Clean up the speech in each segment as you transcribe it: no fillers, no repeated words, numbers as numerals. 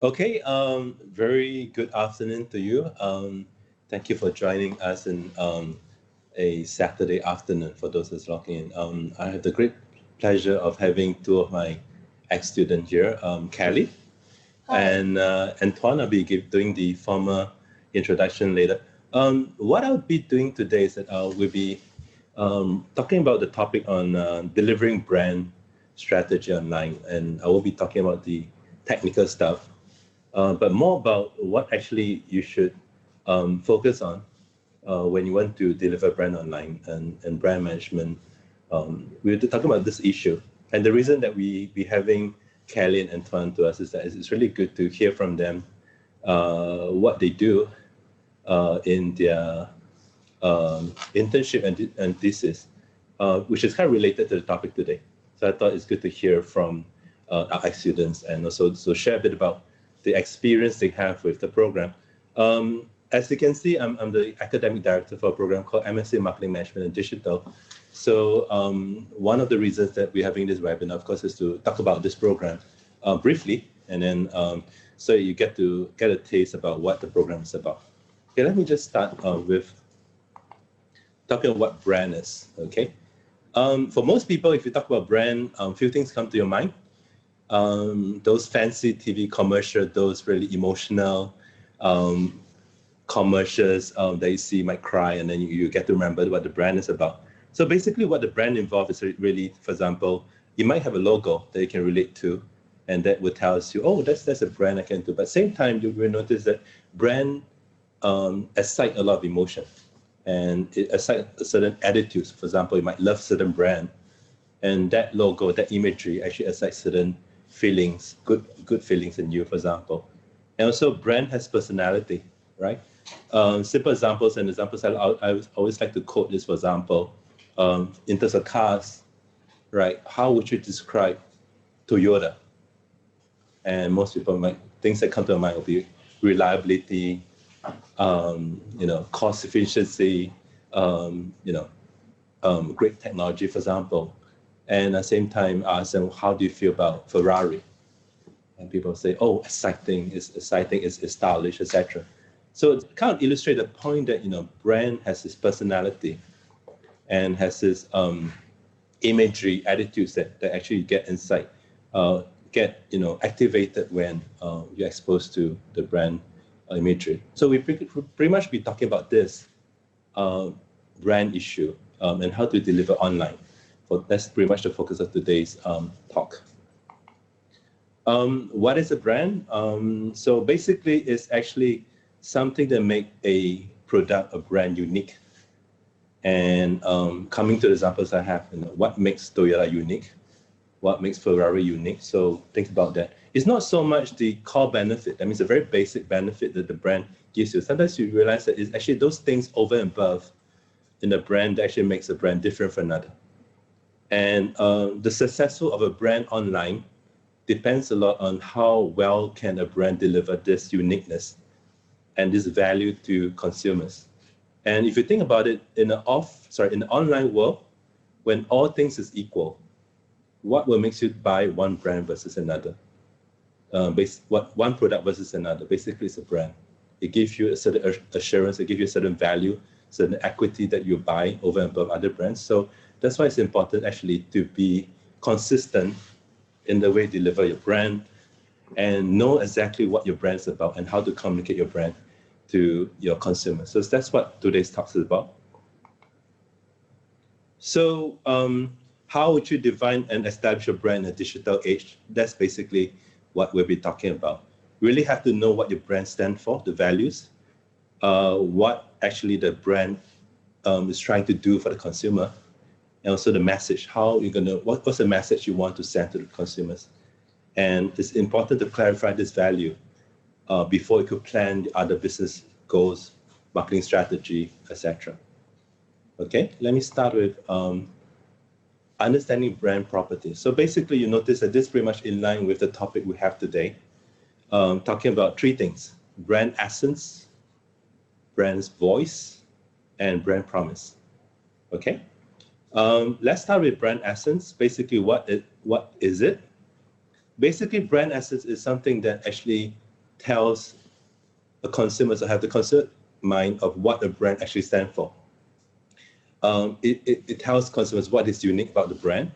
Okay, very good afternoon to you. Thank you for joining us in a Saturday afternoon for those that's logging in. I have the great pleasure of having two of my ex-students here, Kelly Hi. and Antoine. I'll be doing the formal introduction later. What I'll be doing today is that we'll be talking about the topic on delivering brand strategy online, and I will be talking about the technical stuff, but more about what actually you should focus on when you want to deliver brand online and brand management. We're talking about this issue. And the reason that we be having Kelly and Antoine to us is that it's really good to hear from them what they do in their internship and thesis, which is kind of related to the topic today. So I thought it's good to hear from our students and also so share a bit about the experience they have with the program. As you can see, I'm the academic director for a program called MSE Management and Digital. So one of the reasons that we're having this webinar, of course, is to talk about this program briefly, and then so you get to get a taste about what the program is about. Okay, let me just start with talking about what brand is, okay? For most people, if you talk about brand, few things come to your mind. Those fancy TV commercials, those really emotional commercials that you see, you might cry, and then you get to remember what the brand is about. So basically what the brand involved is really, for example, you might have a logo that you can relate to, and that would tell you, oh, that's a brand I can do. But at the same time, you will notice that brand excite a lot of emotion, and it excite certain attitudes. For example, you might love certain brand, and that logo, that imagery actually excites certain feelings, good feelings in you, for example. And also brand has personality, right? Simple examples and examples I always like to quote this, for example, in terms of cars, right? How would you describe Toyota? And most people might, things that come to mind will be reliability, cost efficiency, great technology, for example. And at the same time, ask them, how do you feel about Ferrari? And people say, oh, exciting, it's stylish, etc. So it kind of illustrates the point that, brand has this personality and has this imagery, attitudes that actually get insight, get, activated when you're exposed to the brand imagery. So we pretty much be talking about this brand issue and how to deliver online. That's pretty much the focus of today's talk. What is a brand? So basically, it's actually something that make a product, a brand unique. And coming to the examples I have, what makes Toyota unique? What makes Ferrari unique? So think about that. It's not so much the core benefit. I mean, it's a very basic benefit that the brand gives you. Sometimes you realize that it's actually those things over and above in the brand that actually makes a brand different from another. And the successful of a brand online depends a lot on how well can a brand deliver this uniqueness and this value to consumers. And if you think about it, in the online world, when all things is equal, what will make you buy one brand versus another? One product versus another? Basically, it's a brand. It gives you a certain assurance, it gives you a certain value, certain equity that you buy over and above other brands. So that's why it's important actually to be consistent in the way you deliver your brand and know exactly what your brand is about and how to communicate your brand to your consumers. So that's what today's talk is about. So how would you define and establish a brand in a digital age? That's basically what we'll be talking about. You really have to know what your brand stands for, the values, what actually the brand is trying to do for the consumer, and also the message, how you're gonna, what's the message you want to send to the consumers. And it's important to clarify this value before you could plan the other business goals, marketing strategy, etc. Okay, let me start with understanding brand property. So basically, you notice that this is pretty much in line with the topic we have today, talking about three things: brand essence, brand's voice, and brand promise. Okay, let's start with brand essence. Basically, what is it? Basically, brand essence is something that actually tells a consumer to have the consumer mind of what a brand actually stands for. It tells consumers what is unique about the brand,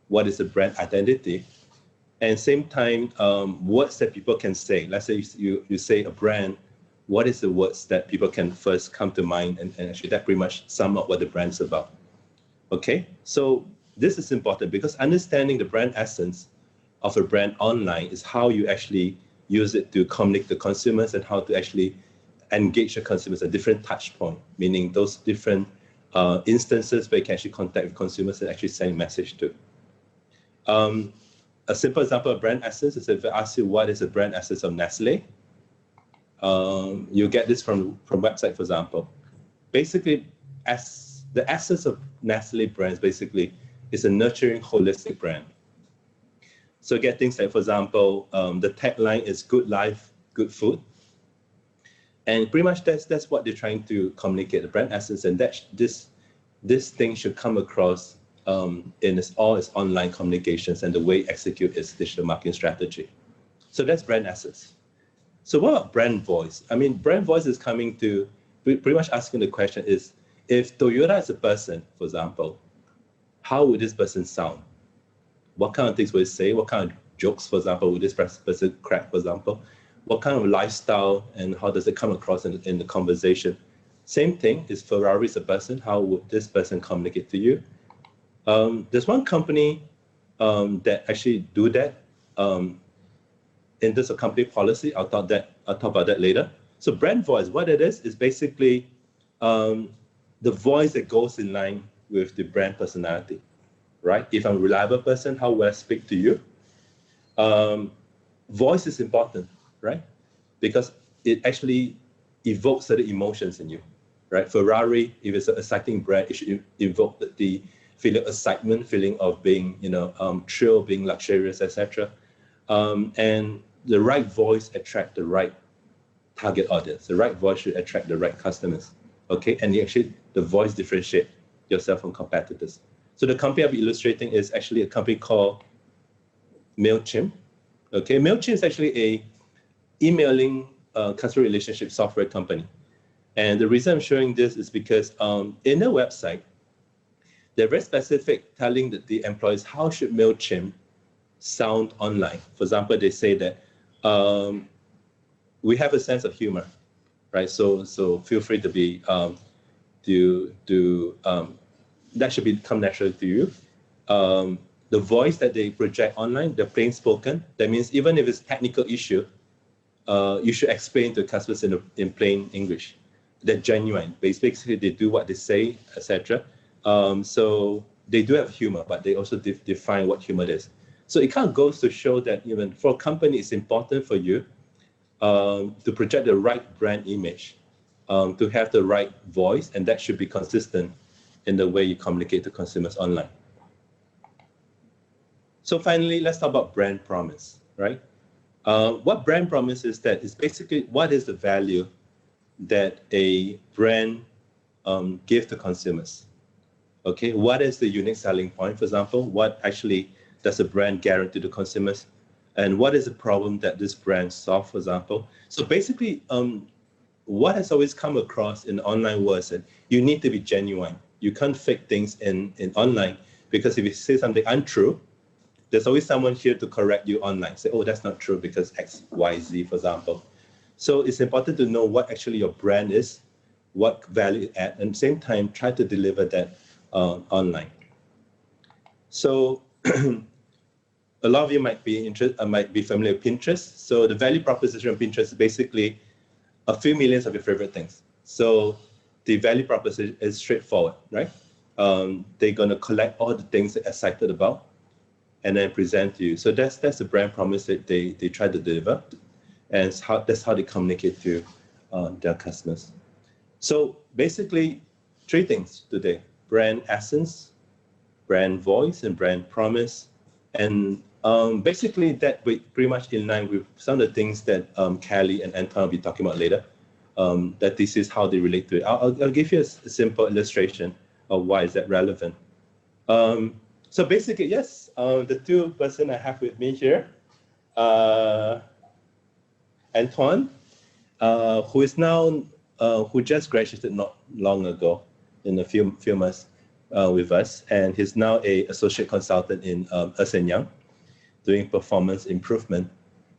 what is the brand identity, and same time, words that people can say. Let's say you say a brand, what is the words that people can first come to mind, and actually that pretty much sum up what the brand's about. Okay, so this is important because understanding the brand essence of a brand online is how you actually use it to communicate to consumers and how to actually engage the consumers at different touch point, meaning those different instances where you can actually contact with consumers and actually send a message to. A simple example of brand essence is if I ask you what is the brand essence of Nestle, you get this from website, for example. Basically, as the essence of Nestle brands basically is a nurturing, holistic brand. So get things like, for example, the tagline is good life, good food. And pretty much that's what they're trying to communicate, the brand essence, and that this thing should come across in all its online communications and the way it execute its digital marketing strategy. So that's brand essence. So what about brand voice? I mean, brand voice is coming to pretty much asking the question is, if Toyota is a person, for example, how would this person sound? What kind of things would it say? What kind of jokes, for example, would this person crack, for example? What kind of lifestyle and how does it come across in the conversation? Same thing, is Ferrari is a person, how would this person communicate to you? There's one company that actually do that in terms of company policy. I'll talk about that later. So brand voice, what it is basically the voice that goes in line with the brand personality, right? If I'm a reliable person, how will I speak to you? Voice is important, right? Because it actually evokes certain emotions in you, right? Ferrari, if it's an exciting brand, it should evoke the feeling of excitement, feeling of being, thrill, being luxurious, etc. And the right voice attract the right target audience. The right voice should attract the right customers, okay? And the voice differentiate yourself from competitors. So the company I'll be illustrating is actually a company called MailChimp. Okay, MailChimp is actually a emailing customer relationship software company. And the reason I'm showing this is because in their website, they're very specific, telling the employees how should MailChimp sound online. For example, they say that we have a sense of humor, right? So feel free to be that should become natural to you. The voice that they project online, they're plain spoken. That means even if it's a technical issue, you should explain to customers in plain English. They're genuine. Basically, they do what they say, etc. So they do have humor, but they also define what humor is. So it kind of goes to show that even for a company, it's important for you to project the right brand image, to have the right voice, and that should be consistent in the way you communicate to consumers online. So finally, let's talk about brand promise, right? What brand promise is that is basically what is the value that a brand gives to consumers. Okay, what is the unique selling point, for example? What actually does a brand guarantee to consumers? And what is the problem that this brand solves, for example? So basically, what has always come across in the online world is that you need to be genuine. You can't fake things in online, because if you say something untrue, there's always someone here to correct you online. Say, oh, that's not true because X, Y, Z, for example. So it's important to know what actually your brand is, what value it adds, and at the same time, try to deliver that online. So a lot of you might be familiar with Pinterest. So the value proposition of Pinterest is basically a few millions of your favorite things. So the value proposition is straightforward, right? They're going to collect all the things they're excited about and then present to you. So that's the brand promise that they try to deliver, and that's how they communicate to their customers. So basically, three things today: brand essence, brand voice, and brand promise. And basically that pretty much in line with some of the things that Kelly and Antoine will be talking about later, that this is how they relate to it. I'll give you a simple illustration of why is that relevant. So basically, yes, the two person I have with me here, Antoine, who is now, who just graduated not long ago, in a few months with us, and he's now an associate consultant in Ernst & Young, doing performance improvement.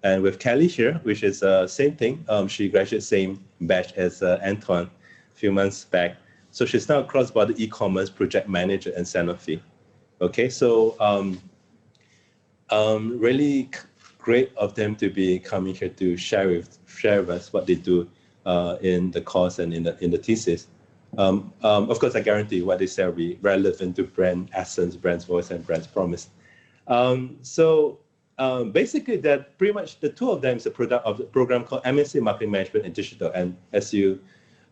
And with Kelly here, which is same thing, she graduated same batch as Antoine a few months back. So she's now a cross-border e-commerce project manager in Sanofi. Okay, so really great of them to be coming here to share with us what they do in the course and in the thesis. Of course, I guarantee what they say will be relevant to brand essence, brand's voice, and brand's promise. Basically, that pretty much the two of them is a product of the program called MSE Management Initiative. And as you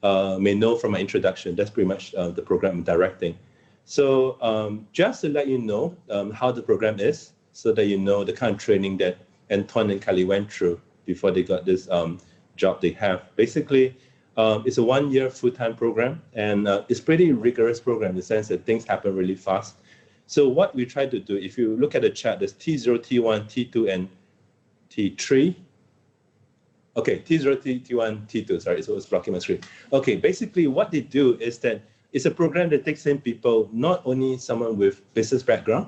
may know from my introduction, that's pretty much the program I'm directing. So just to let you know how the program is, so that you know the kind of training that Antoine and Kelly went through before they got this job they have. Basically, it's a 1-year full-time program, and it's pretty rigorous program in the sense that things happen really fast. So what we try to do, if you look at the chart, there's T0, T1, T2, and T3. Okay, T0, T1, T2, sorry, so it's blocking my screen. Okay, basically what they do is that it's a program that takes in people, not only someone with business background,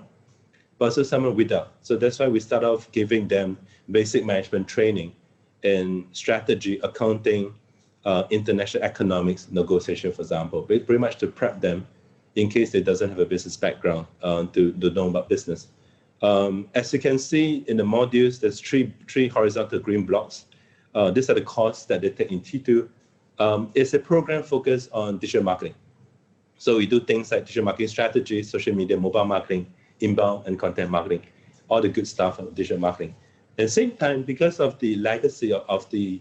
but also someone without. So that's why we start off giving them basic management training in strategy, accounting, international economics, negotiation, for example, pretty much to prep them in case they doesn't have a business background to know about business. As you can see in the modules, there's three horizontal green blocks. These are the courses that they take in T2. It's a program focused on digital marketing. So we do things like digital marketing strategy, social media, mobile marketing, inbound and content marketing, all the good stuff of digital marketing. At the same time, because of the legacy of the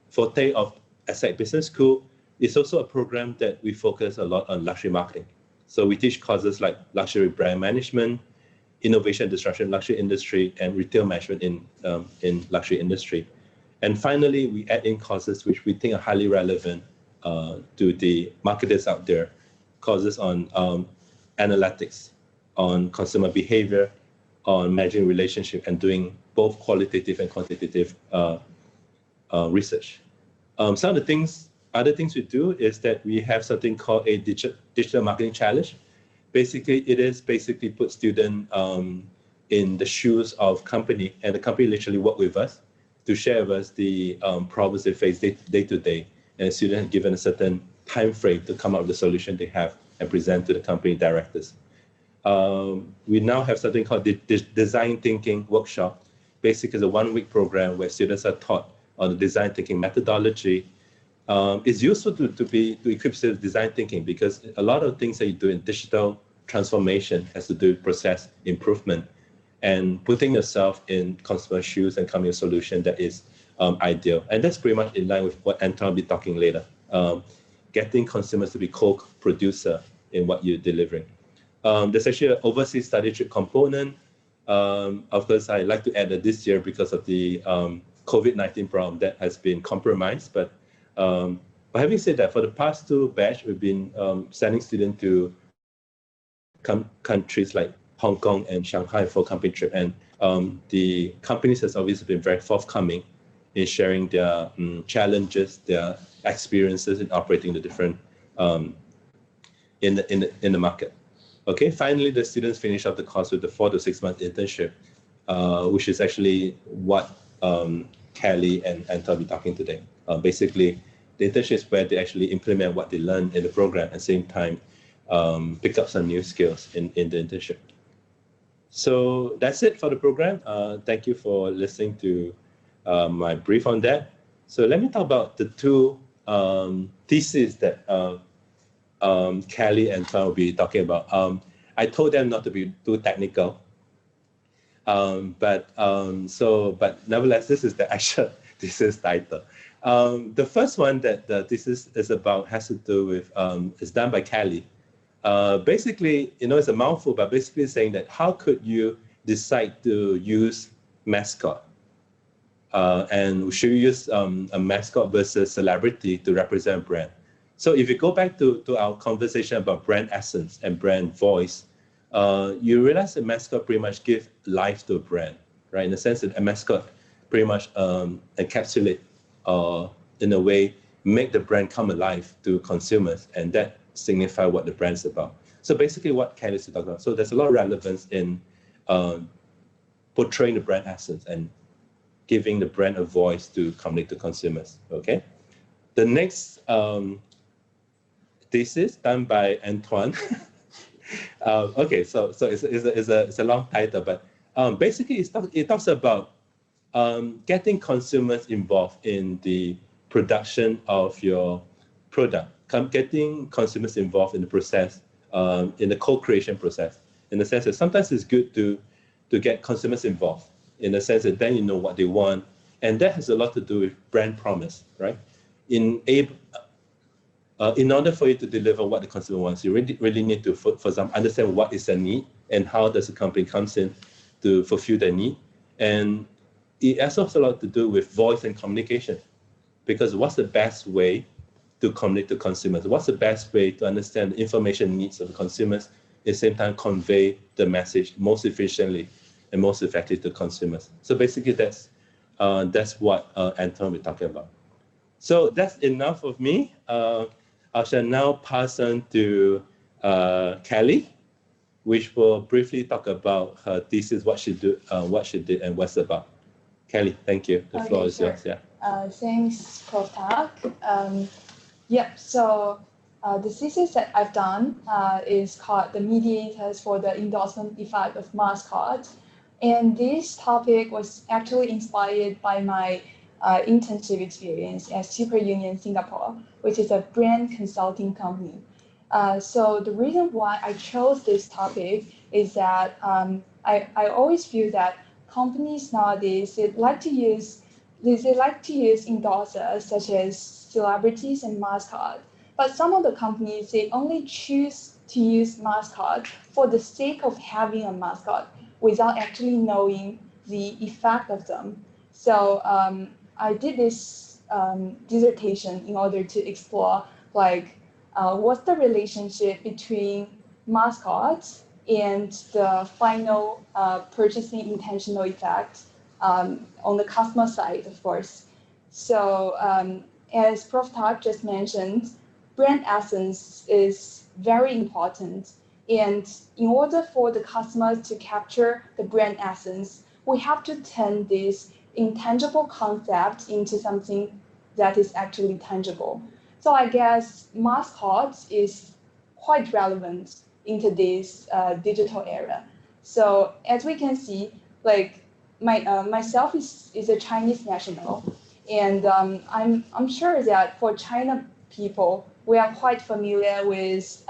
forte of ESSEC Business School, it's also a program that we focus a lot on luxury marketing. So we teach courses like luxury brand management, innovation disruption, luxury industry, and retail management in luxury industry. And finally, we add in courses which we think are highly relevant to the marketers out there, courses on analytics, on consumer behavior, on managing relationship, and doing both qualitative and quantitative research. Some of the other things we do is that we have something called a digital marketing challenge. Basically, it put students in the shoes of company, and the company literally work with us to share with us the problems they face day to day, and the student is given a certain time frame to come up with the solution they have and present to the company directors. We now have something called the design thinking workshop. Basically, it's a 1-week program where students are taught on the design thinking methodology. It's useful to equip students with design thinking because a lot of things that you do in digital transformation has to do with process improvement and putting yourself in customer shoes and coming to a solution that is ideal. And that's pretty much in line with what Anton will be talking later. Getting consumers to be co-producer in what you're delivering. There's actually an overseas study trip component. Of course, I like to add that this year, because of the COVID-19 problem, that has been compromised. But having said that, for the past 2 batch, we've been sending students to countries like Hong Kong and Shanghai for company trip. And the companies has obviously been very forthcoming in sharing their challenges, their experiences in operating the different in the market. Okay, finally, the students finish up the course with the 4 to 6 month internship, which is actually what Kelly and Anton will be talking today. Basically, the internship is where they actually implement what they learn in the program at the same time, pick up some new skills in the internship. So that's it for the program. Thank you for listening to my brief on that. So let me talk about the 2 theses that Kelly and Anton will be talking about. I told them not to be too technical, but nevertheless, this is the actual thesis title. The first one that the thesis is about has to do with is done by Kelly. Basically, it's a mouthful, but basically saying that how could you decide to use Mascot? And should you use a mascot versus celebrity to represent a brand? So if you go back to our conversation about brand essence and brand voice, you realize that mascot pretty much gives life to a brand, right? In the sense that a mascot pretty much encapsulate or in a way make the brand come alive to consumers, and that signify what the brand's about. So basically what Kelly is talking about. So there's a lot of relevance in portraying the brand essence and giving the brand a voice to communicate to consumers, okay? The next thesis done by Antoine. Okay, so it's a long title, but basically it talks about getting consumers involved in the production of your product, getting consumers involved in the process, in the co-creation process, in the sense that sometimes it's good to get consumers involved, in the sense that then you know what they want, and that has a lot to do with brand promise, right? In order for you to deliver what the consumer wants, you really need to, for example, understand what is the need and how does the company comes in to fulfill the need. And it also has a lot to do with voice and communication, because what's the best way to communicate to consumers? What's the best way to understand the information needs of the consumers, at the same time convey the message most efficiently and most effectively to consumers? So basically that's what Anton will be talking about. So that's enough of me. I shall now pass on to Kelly, which will briefly talk about her thesis, what she did, and what's it about. Kelly, thank you. The floor is yours. Yeah. Thanks, Prof. Tak. So the thesis that I've done is called The Mediators for the Endorsement Effect of Mascot. And this topic was actually inspired by my internship experience at Super Union Singapore, which is a brand consulting company. So the reason why I chose this topic is that I always feel that companies nowadays, they like to use endorsers such as celebrities and mascot. But some of the companies, they only choose to use mascot for the sake of having a mascot without actually knowing the effect of them. So I did this dissertation in order to explore what's the relationship between mascots and the final purchasing intentional effect on the customer side, of course. So as Prof. Tak just mentioned, brand essence is very important. And in order for the customers to capture the brand essence, we have to turn this intangible concept into something that is actually tangible. So I guess mascots is quite relevant into this digital era. So as we can see, myself is a Chinese national, and I'm sure that for China people, we are quite familiar with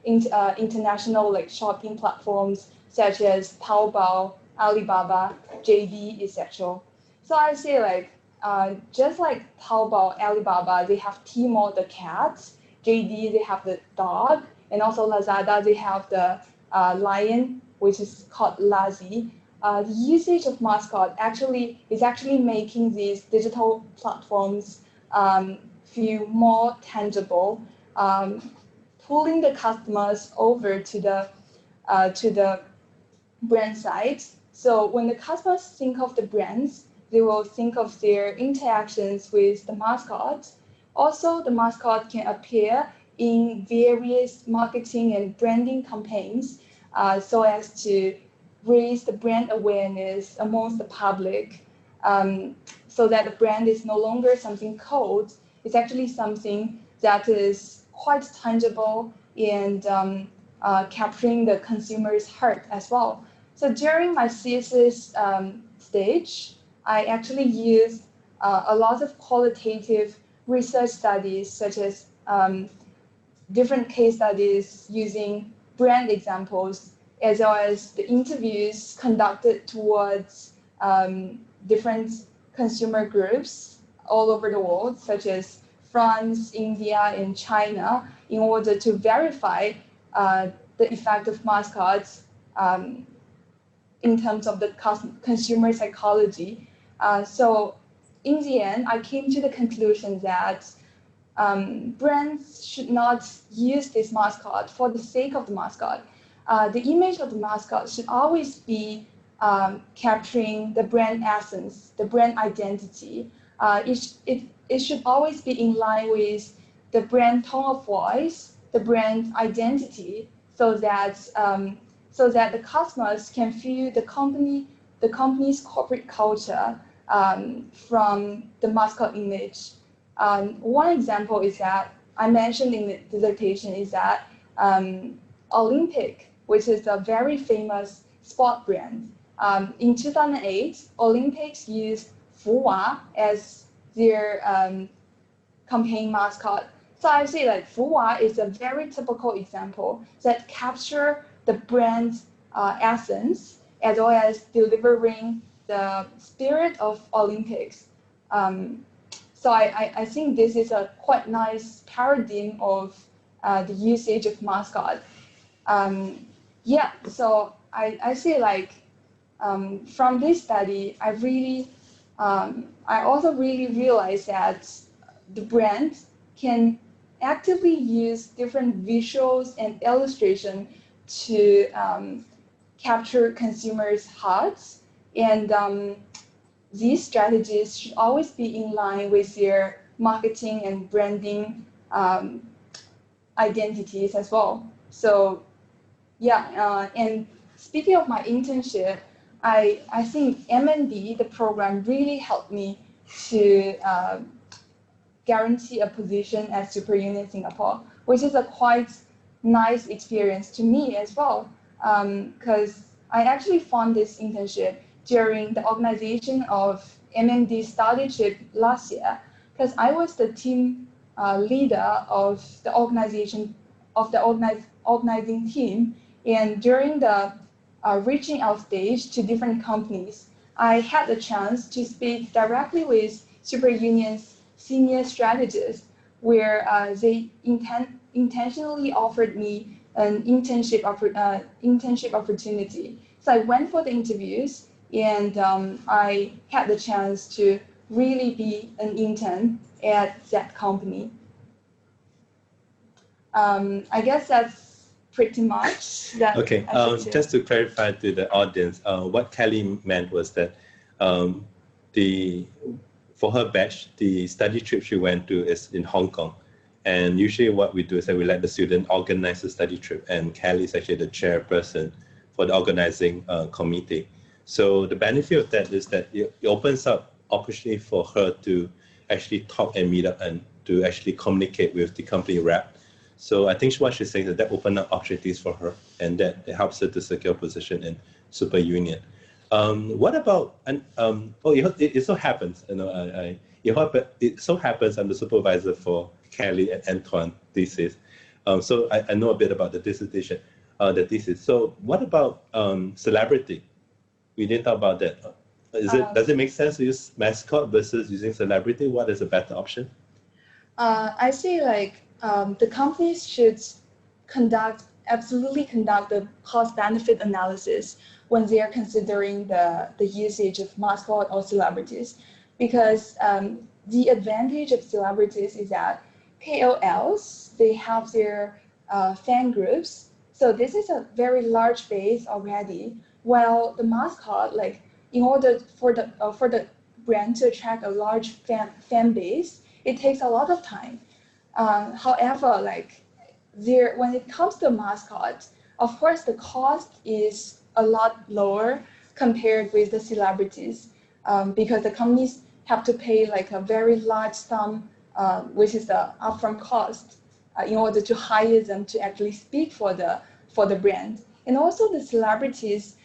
international shopping platforms such as Taobao, Alibaba, JD, etc. So I say just like Taobao, Alibaba, they have Tmall, the cat, JD, they have the dog, and also Lazada, they have the lion, which is called Lazi. The usage of mascot is actually making these digital platforms feel more tangible, pulling the customers over to the brand side. So when the customers think of the brands, they will think of their interactions with the mascot. Also, the mascot can appear in various marketing and branding campaigns so as to raise the brand awareness amongst the public, so that the brand is no longer something cold. It's actually something that is quite tangible and capturing the consumer's heart as well. So during my thesis stage, I actually used a lot of qualitative research studies, such as different case studies using brand examples, as well as the interviews conducted towards different consumer groups all over the world, such as France, India, and China, in order to verify the effect of mascots in terms of the consumer psychology. So in the end, I came to the conclusion that brands should not use this mascot for the sake of the mascot. The image of the mascot should always be capturing the brand essence, the brand identity. It should always be in line with the brand tone of voice, the brand identity, so that the customers can feel the company's corporate culture from the mascot image. One example is that I mentioned in the dissertation is that Olympic, which is a very famous sport brand. In 2008, Olympics used Fuwa as their campaign mascot. So I say like Fuwa is a very typical example that capture the brand essence as well as delivering the spirit of Olympics. So I think this is a quite nice paradigm of the usage of mascot. Yeah, so I say like from this study, I also really realized that the brand can actively use different visuals and illustration to capture consumers' hearts, and these strategies should always be in line with their marketing and branding identities as well. So yeah, and speaking of my internship, I think M&D, the program, really helped me to guarantee a position at Super Union Singapore, which is a quite nice experience to me as well, because I actually found this internship during the organization of M&D study trip last year, because I was the team leader of the organization, of the organizing team, and during the reaching out stage to different companies, I had the chance to speak directly with Super Union's senior strategists, where they intentionally offered me an internship opportunity. So I went for the interviews, and I had the chance to really be an intern at that company. I guess that's pretty much that. Okay, just to clarify to the audience, what Kelly meant was that for her batch, the study trip she went to is in Hong Kong. And usually what we do is that we let the student organize the study trip, and Kelly is actually the chairperson for the organizing committee. So the benefit of that is that it opens up opportunity for her to actually talk and meet up and to actually communicate with the company rep. So I think what she's saying is that opened up opportunities for her, and that it helps her to secure position in Super Union. What about, it so happens, it so happens I'm the supervisor for Kelly and Antoine thesis. So I know a bit about the dissertation, the thesis. So what about celebrity? We didn't talk about that. Does it make sense to use mascot versus using celebrity? What is a better option? I say like the companies should absolutely conduct the cost-benefit analysis when they are considering the usage of mascot or celebrities, because the advantage of celebrities is that KOLs, they have their fan groups, so this is a very large base already. While the mascot, like in order for the brand to attract a large fan base, it takes a lot of time. However, like when it comes to mascot, of course the cost is a lot lower compared with the celebrities, because the companies have to pay like a very large sum, which is the upfront cost, in order to hire them to actually speak for the brand. And also the celebrities,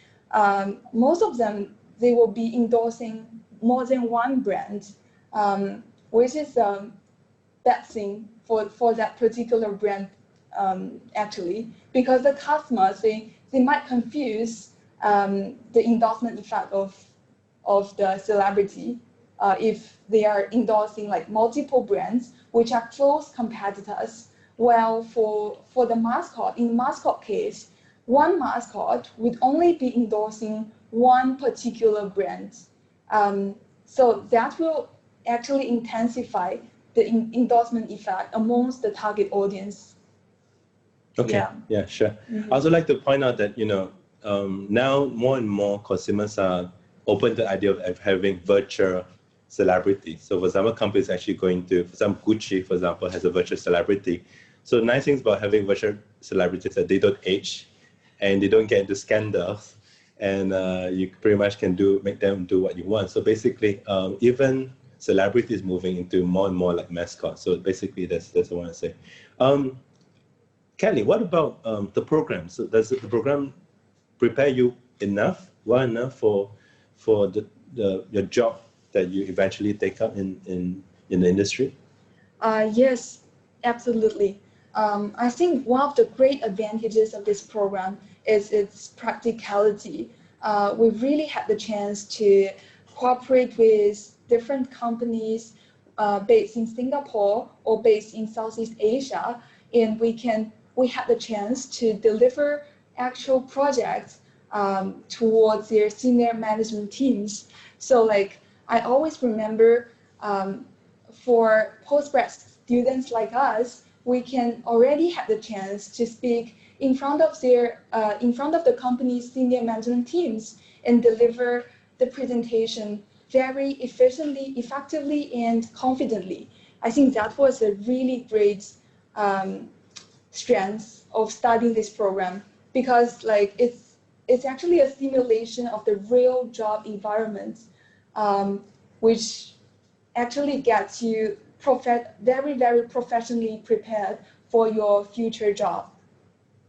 most of them, they will be endorsing more than one brand, which is a bad thing for that particular brand, actually, because the customers, they might confuse the endorsement effect of the celebrity if they are endorsing like multiple brands which are close competitors. Well, for the mascot, in mascot case, one mascot would only be endorsing one particular brand. So that will actually intensify the endorsement effect amongst the target audience. Okay, yeah, sure. Mm-hmm. I also like to point out that, now more and more consumers are open to the idea of having virtual celebrity. So for example, companies actually going to, for example, Gucci, for example, has a virtual celebrity. So nice things about having virtual celebrities that they don't age and they don't get into scandals, and you pretty much can make them do what you want. So basically, even celebrities moving into more and more like mascots. So basically, that's what I want to say. Kelly, what about the program? So does the program prepare you well enough for your job that you eventually take up in the industry? Yes, absolutely. I think one of the great advantages of this program is its practicality. We really had the chance to cooperate with different companies based in Singapore or based in Southeast Asia, and we had the chance to deliver actual projects towards their senior management teams. So like I always remember for postgrad students like us, we can already have the chance to speak in front of the company's senior management teams and deliver the presentation very efficiently, effectively, and confidently. I think that was a really great strength of studying this program, because like it's actually a simulation of the real job environment, which actually gets you very, very professionally prepared for your future job.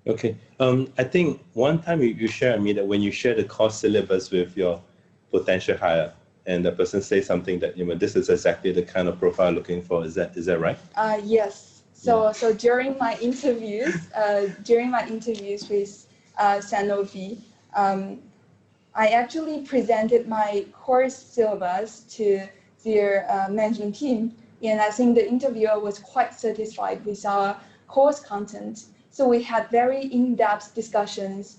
Okay. I think one time you shared with me that when you share the course syllabus with your potential hire, and the person says something that, this is exactly the kind of profile looking for. Is that right? Yes. So during my interviews with Sanofi, I actually presented my course syllabus to their management team, and I think the interviewer was quite satisfied with our course content. So we had very in-depth discussions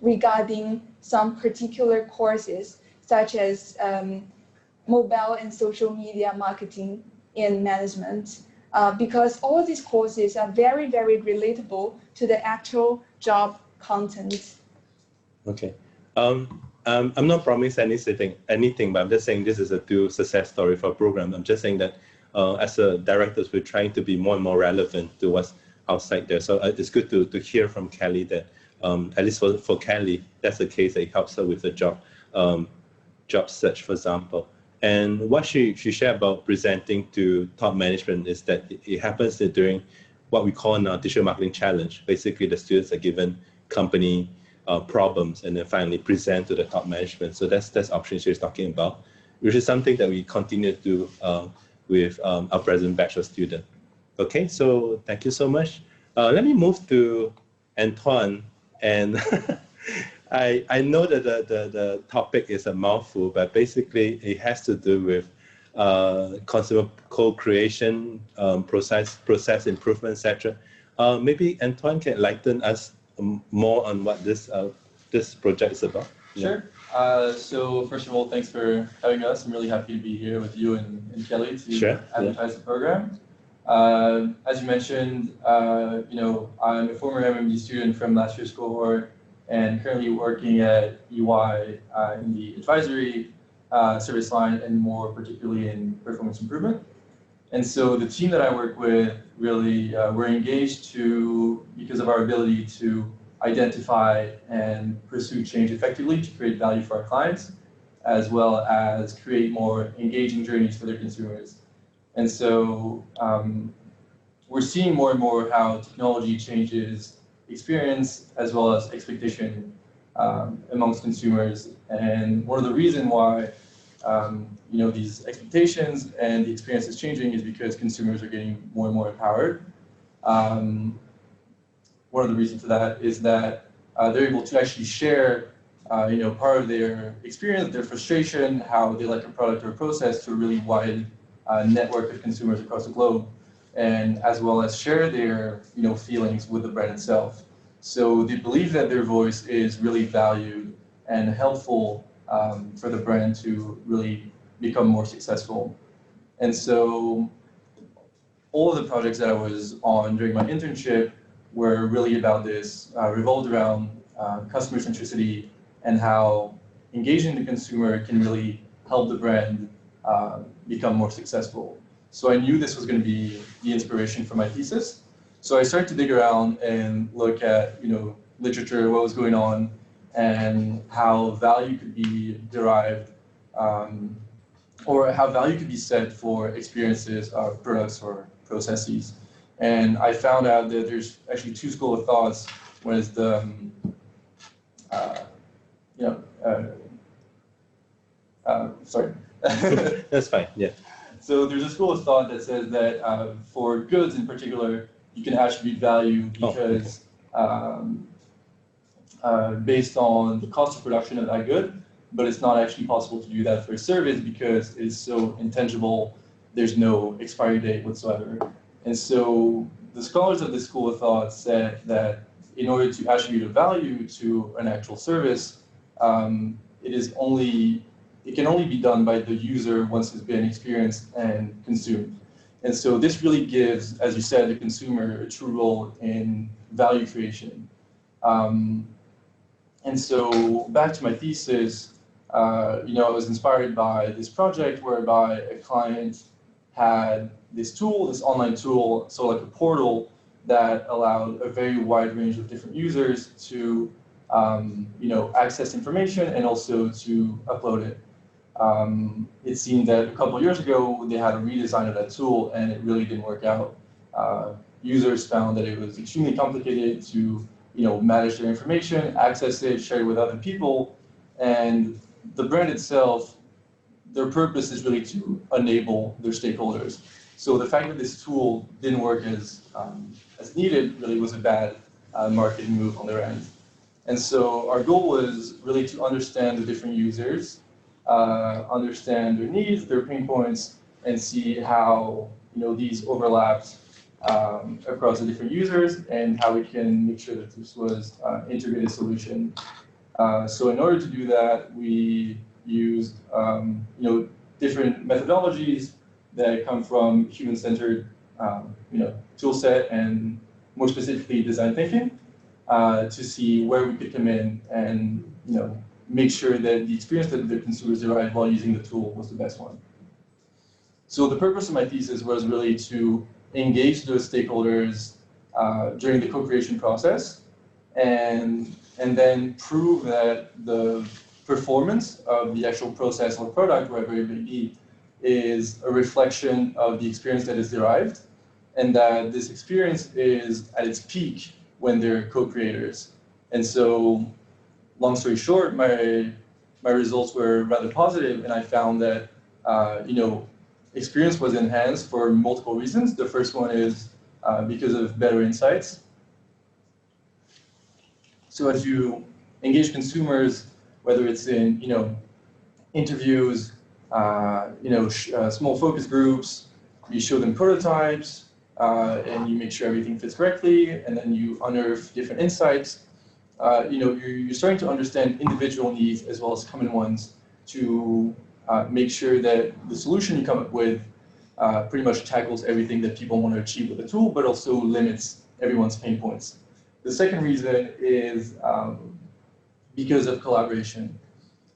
regarding some particular courses, such as mobile and social media marketing and management, because all of these courses are very, very relatable to the actual job content. Okay. I'm not promising anything, but I'm just saying this is a true success story for a program. I'm just saying that as a directors, we're trying to be more and more relevant to what's outside there. So it's good to hear from Kelly that, at least for Kelly, that's the case that it helps her with the job search, for example. And what she shared about presenting to top management is that it happens during what we call now digital marketing challenge. Basically, the students are given company problems and then finally present to the top management. So that's option she's talking about, which is something that we continue to do with our present batch of students. Okay, so thank you so much. Let me move to Antoine, and I know that the topic is a mouthful, but basically it has to do with consumer co-creation, process improvement, etc. Maybe Antoine can enlighten us more on what this project is about. Sure. So first of all, thanks for having us. I'm really happy to be here with you and Kelly to advertise the program. As you mentioned, I'm a former MMD student from last year's cohort and currently working at EY in the advisory service line, and more particularly in performance improvement. And so the team that I work with, really, we're engaged because of our ability to identify and pursue change effectively to create value for our clients, as well as create more engaging journeys for their consumers. And so we're seeing more and more how technology changes experience as well as expectation amongst consumers. And one of the reasons why these expectations and the experience is changing is because consumers are getting more and more empowered. One of the reasons for that is that they're able to actually share part of their experience, their frustration, how they like a product or a process to a really wide network of consumers across the globe, and as well as share their feelings with the brand itself. So they believe that their voice is really valued and helpful for the brand to really become more successful. And so all of the projects that I was on during my internship were really about this, revolved around customer centricity and how engaging the consumer can really help the brand become more successful. So I knew this was going to be the inspiration for my thesis. So I started to dig around and look at, literature, what was going on, and how value could be derived, or how value could be set for experiences of products or processes. And I found out that there's actually two schools of thoughts. One is the, sorry. That's fine, yeah. So there's a school of thought that says that for goods in particular, you can attribute value because based on the cost of production of that good, but it's not actually possible to do that for a service because it's so intangible, there's no expiry date whatsoever. And so the scholars of this school of thought said that in order to attribute a value to an actual service, it can only be done by the user once it's been experienced and consumed. And so this really gives, as you said, the consumer a true role in value creation. And so back to my thesis, I was inspired by this project whereby a client had this tool, this online tool, so like a portal that allowed a very wide range of different users to, access information and also to upload it. It seemed that a couple of years ago, they had a redesign of that tool and it really didn't work out. Users found that it was extremely complicated to, manage their information, access it, share it with other people. And the brand itself, their purpose is really to enable their stakeholders. So the fact that this tool didn't work as needed really was a bad marketing move on their end. And so our goal was really to understand the different users, understand their needs, their pain points, and see how these overlapped across the different users and how we can make sure that this was an integrated solution. So in order to do that, we used different methodologies that come from human-centered tool set and more specifically design thinking to see where we could come in and make sure that the experience that the consumers derived while using the tool was the best one. So the purpose of my thesis was really to engage those stakeholders during the co-creation process and then prove that the performance of the actual process or product, wherever it may be, is a reflection of the experience that is derived, and that this experience is at its peak when they're co-creators. And so, long story short, my results were rather positive, and I found that experience was enhanced for multiple reasons. The first one is because of better insights. So as you engage consumers, whether it's in interviews, small focus groups, you show them prototypes, and you make sure everything fits correctly, and then you unearth different insights. You're starting to understand individual needs as well as common ones to make sure that the solution you come up with pretty much tackles everything that people want to achieve with the tool, but also limits everyone's pain points. The second reason is because of collaboration.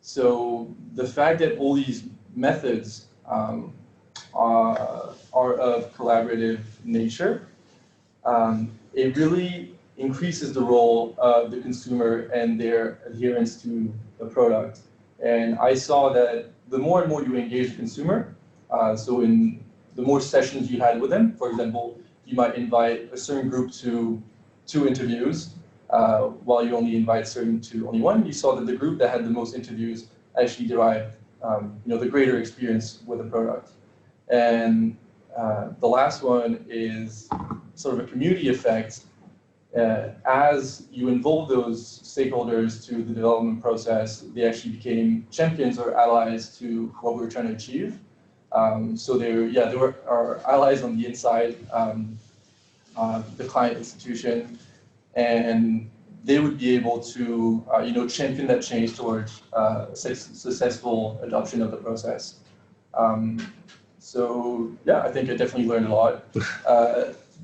So the fact that all these methods are of collaborative nature, it really increases the role of the consumer and their adherence to the product. And I saw that the more and more you engage the consumer, so in the more sessions you had with them, for example, you might invite a certain group to 2 interviews, while you only invite certain to only 1. You saw that the group that had the most interviews actually derived the greater experience with the product. And the last one is sort of a community effect. As you involve those stakeholders to the development process, they actually became champions or allies to what we were trying to achieve. So they were our allies on the inside, the client institution, and they would be able to champion that change towards successful adoption of the process. I think I definitely learned a lot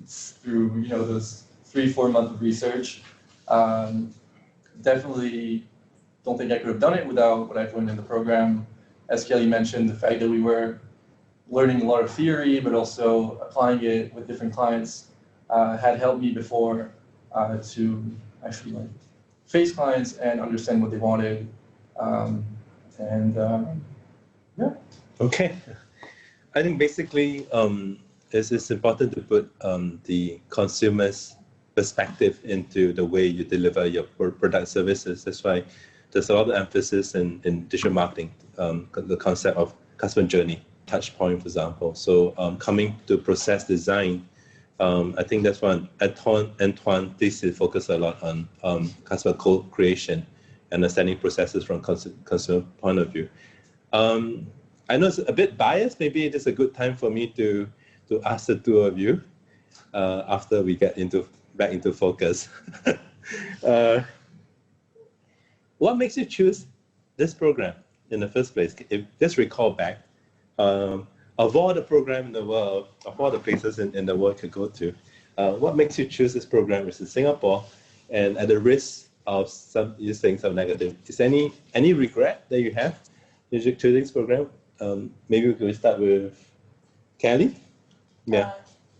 through those 3-4 months of research. definitely don't think I could have done it without what I've learned in the program. As Kelly mentioned, the fact that we were learning a lot of theory, but also applying it with different clients had helped me before to actually like face clients and understand what they wanted. Yeah. Okay. I think basically it's important to put the consumer's perspective into the way you deliver your product services. That's why there's a lot of emphasis in digital marketing, the concept of customer journey, touch point, for example. So coming to process design, I think that's one. Antoine thesis focus a lot on customer co-creation, understanding processes from consumer point of view. I know it's a bit biased. Maybe it is a good time for me to ask the two of you after we get back into focus. What makes you choose this program in the first place? Just recall back, of all the programs in the world, of all the places in the world you could go to, what makes you choose this program versus Singapore? And at the risk of you saying some negative, is any regret that you have in choosing this program? Maybe we could start with Kelly. Yeah.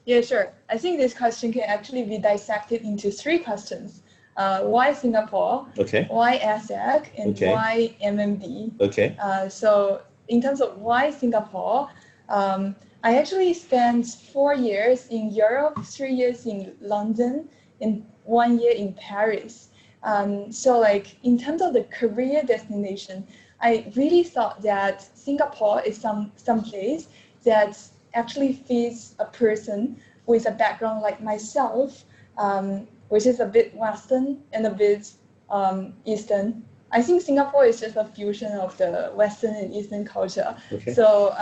Yeah, sure. I think this question can actually be dissected into 3 questions. Why Singapore? Okay. Why ESSEC? And why MMD? Okay. So in terms of why Singapore, I actually spent 4 years in Europe, 3 years in London, and 1 year in Paris. So like in terms of the career destination, I really thought that Singapore is some place that actually fits a person with a background like myself, which is a bit Western and a bit Eastern. I think Singapore is just a fusion of the Western and Eastern culture. Okay. So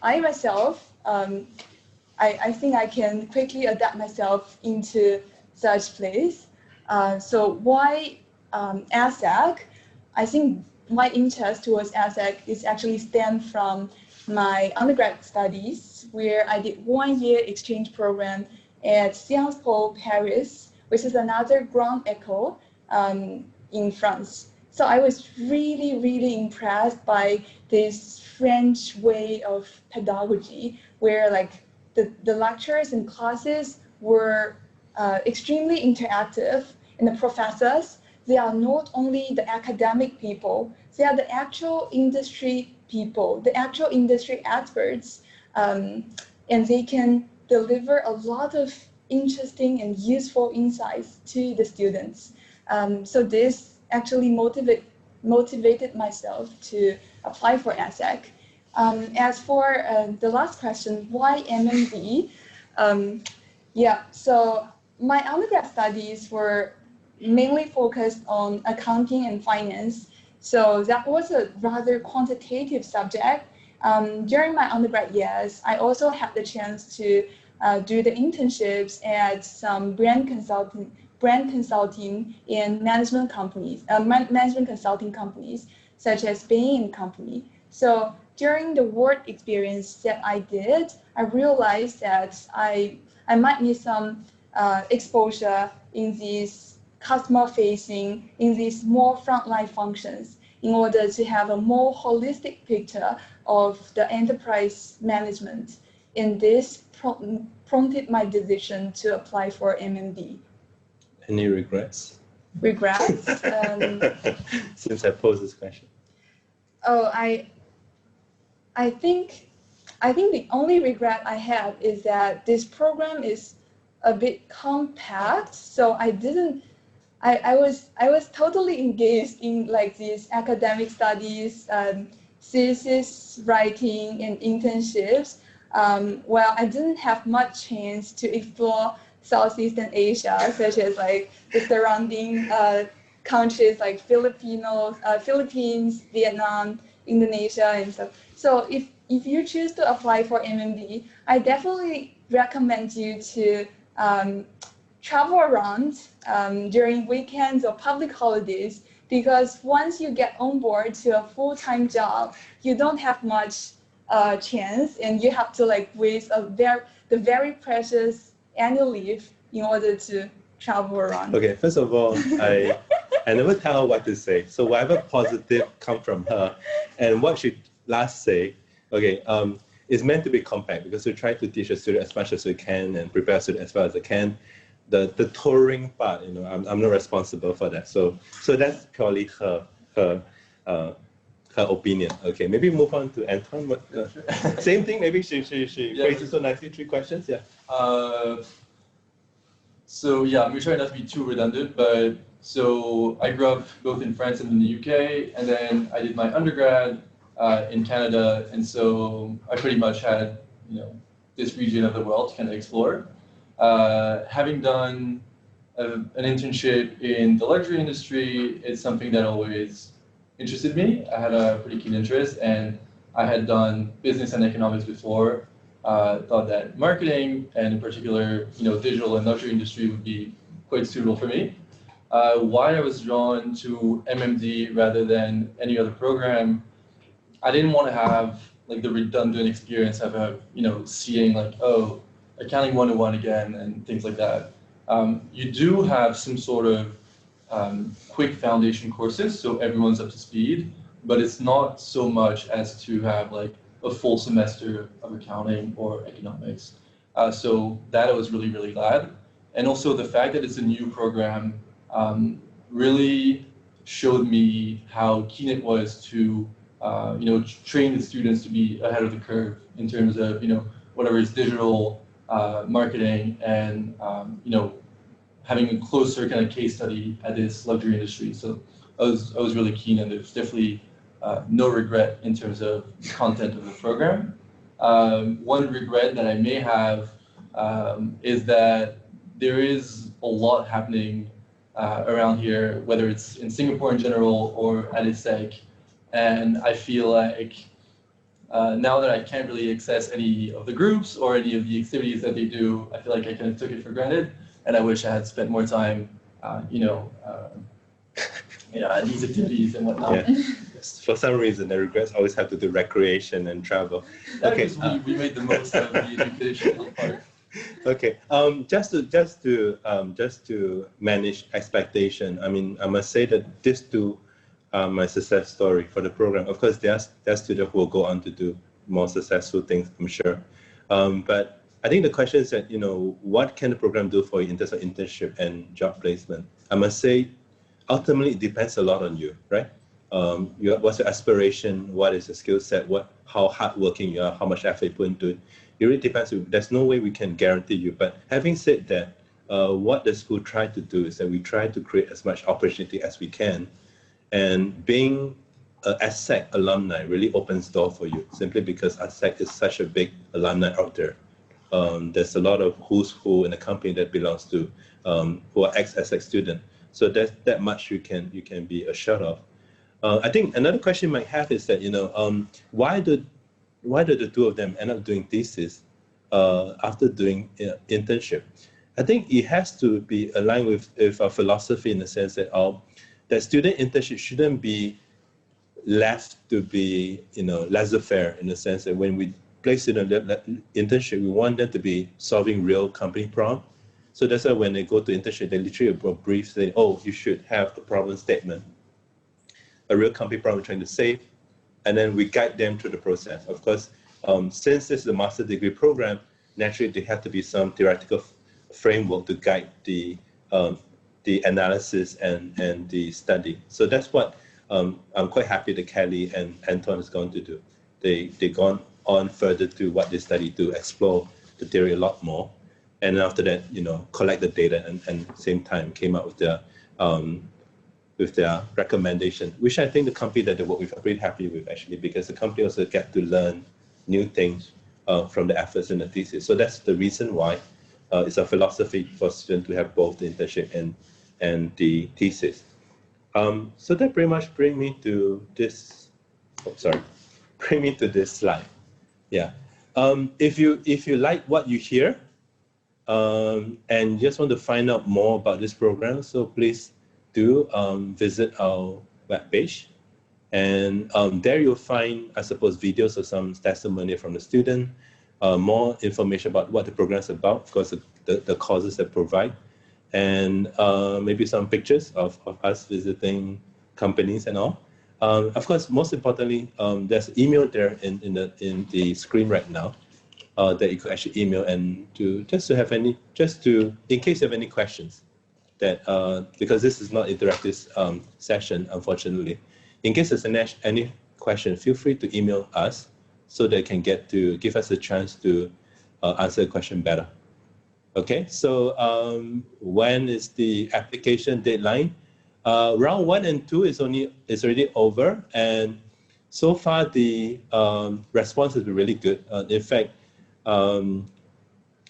I myself, I think I can quickly adapt myself into such place. So why ESSEC? I think my interest towards ESSEC is actually stemmed from my undergrad studies, where I did 1 year exchange program at Sciences Po Paris, which is another Grand École in France. So I was really, really impressed by this French way of pedagogy, where like the lectures and classes were extremely interactive, and the professors, they are not only the academic people, they are the actual industry people, the actual industry experts, and they can deliver a lot of interesting and useful insights to the students. So this actually motivated myself to apply for ESSEC. As for the last question, why MMD? Yeah, so my undergrad studies were mainly focused on accounting and finance. So that was a rather quantitative subject. During my undergrad years, I also had the chance to do the internships at some brand consulting and management companies, management consulting companies, such as Bain & Company. So during the work experience that I did, I realized that I might need some exposure in these customer-facing, in these more frontline functions, in order to have a more holistic picture of the enterprise management. And this prompted my decision to apply for MMD. Any regrets? Regrets? Since I posed this question. Oh, I think the only regret I have is that this program is a bit compact. So I was totally engaged in like these academic studies, thesis writing and internships. Well, I didn't have much chance to explore Southeastern Asia, such as like the surrounding countries like Philippines, Vietnam, Indonesia, and stuff. So if you choose to apply for MMD, I definitely recommend you to travel around during weekends or public holidays, because once you get on board to a full-time job, you don't have much chance, and you have to like waste the very precious annual leave in order to travel around. Okay, first of all, I I never tell her what to say. So whatever positive come from her, and what she last say, okay, is meant to be compact because we try to teach a student as much as we can and prepare a student as well as I can. The touring part, you know, I'm not responsible for that. So that's purely her opinion. Okay, maybe move on to Antoine. Same thing. Maybe she phrases so nicely. 3 questions. Yeah. So yeah, I'm gonna try not to be too redundant, but so I grew up both in France and in the UK, and then I did my undergrad in Canada, and so I pretty much had, you know, this region of the world to kind of explore. Having done an internship in the luxury industry, it's something that always interested me. I had a pretty keen interest, and I had done business and economics before. Thought that marketing, and in particular, you know, digital and luxury industry would be quite suitable for me. Why I was drawn to MMD rather than any other program, I didn't want to have like the redundant experience of you know, seeing like, oh, accounting 101 again and things like that. You do have some sort of quick foundation courses, so everyone's up to speed, but it's not so much as to have like a full semester of accounting or economics. So that I was really, really glad. And also the fact that it's a new program really showed me how keen it was to you know, train the students to be ahead of the curve in terms of, you know, whatever is digital marketing and you know, having a closer kind of case study at this luxury industry. So I was really keen, and there's definitely no regret in terms of the content of the program. One regret that I may have is that there is a lot happening around here, whether it's in Singapore in general or at ESSEC, and I feel like now that I can't really access any of the groups or any of the activities that they do, I feel like I kind of took it for granted, and I wish I had spent more time, you know, at these activities and whatnot. Yeah. For some reason, the regrets always have to do recreation and travel. Okay, we made the most of the educational part. Okay, just to manage expectation. I mean, I must say that this too, my success story for the program. Of course, there are students who will go on to do more successful things, I'm sure. But I think the question is that, you know, what can the program do for you in terms of internship and job placement? I must say, ultimately, it depends a lot on you, right? What's your aspiration? What is your skill set? How hardworking you are? How much effort you put into it? It really depends. There's no way we can guarantee you. But having said that, what the school tried to do is that we try to create as much opportunity as we can. And being an ESSEC alumni really opens door for you, simply because ESSEC is such a big alumni out there. There's a lot of who's who in the company that belongs to who are ex-ESSEC students. So that's that much you can be assured of. I think another question you might have is that, you know, why did the two of them end up doing thesis after doing internship? I think it has to be aligned with our philosophy in the sense that that student internship shouldn't be left to be, you know, laissez-faire, in the sense that when we place it in internship, we want them to be solving real company problems. So that's why when they go to internship, they literally brief saying, oh, you should have a problem statement, a real company problem trying to save, and then we guide them through the process. Of course, since this is a master's degree program, naturally there have to be some theoretical framework to guide the analysis and the study. So that's what I'm quite happy that Kelly and Antoine is going to do. They've gone on further to what they study to explore the theory a lot more. And then after that, you know, collect the data and at the same time came up with their recommendation, which I think the company that they work with are pretty happy with, actually, because the company also get to learn new things from the efforts in the thesis. So that's the reason why it's a philosophy for students to have both the internship and the thesis. So that pretty much bring me to this. Bring me to this slide. Yeah. If you like what you hear and just want to find out more about this program, so please do visit our webpage, and there you'll find, I suppose, videos of some testimony from the student, more information about what the program is about, of course, the courses that provide, and maybe some pictures of us visiting companies and all. Of course, most importantly, there's email there in the screen right now that you could actually email, and in case you have any questions, that because this is not interactive session, unfortunately. In case there's any question, feel free to email us so they can give us a chance to answer the question better. Okay, so when is the application deadline? Round 1 and 2 is already over, and so far the response has been really good. In fact,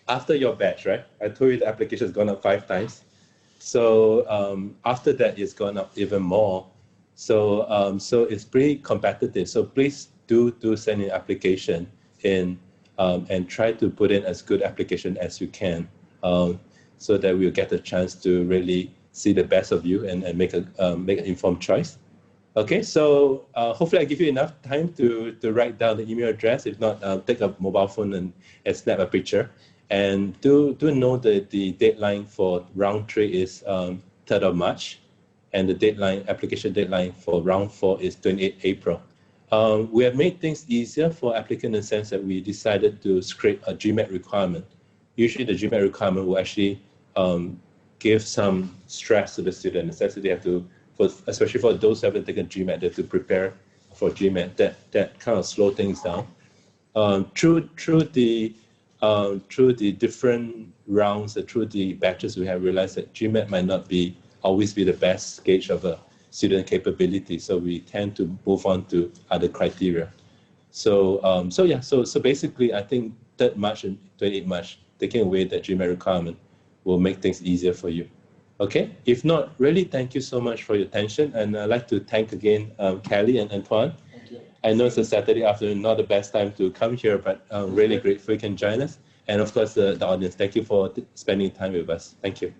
after your batch, right? I told you the application has gone up 5 times. So after that, it's gone up even more. So so it's pretty competitive. So please do send an application in and try to put in as good application as you can, so that we'll get a chance to really see the best of you and make an informed choice. Okay, so hopefully I give you enough time to write down the email address. If not, take a mobile phone and snap a picture. And do know that the deadline for round 3 is 3rd of March, and the application deadline for round 4 is 28 April. We have made things easier for applicants in the sense that we decided to scrape a GMAT requirement. Usually the GMAT requirement will actually give some stress to the student, in the sense that they have to, especially for those who haven't taken GMAT, they have to prepare for GMAT. That kind of slow things down. Through the different rounds, through the batches, we have realized that GMAT might not always be the best gauge of a student capability. So we tend to move on to other criteria. So basically, I think 3rd March and 28 March, taking away that GMAT requirement will make things easier for you. Okay, if not, really thank you so much for your attention. And I'd like to thank again Kelly and Antoine. Thank you. I know it's a Saturday afternoon, not the best time to come here, but I'm really grateful you can join us. And of course, the audience, thank you for spending time with us. Thank you.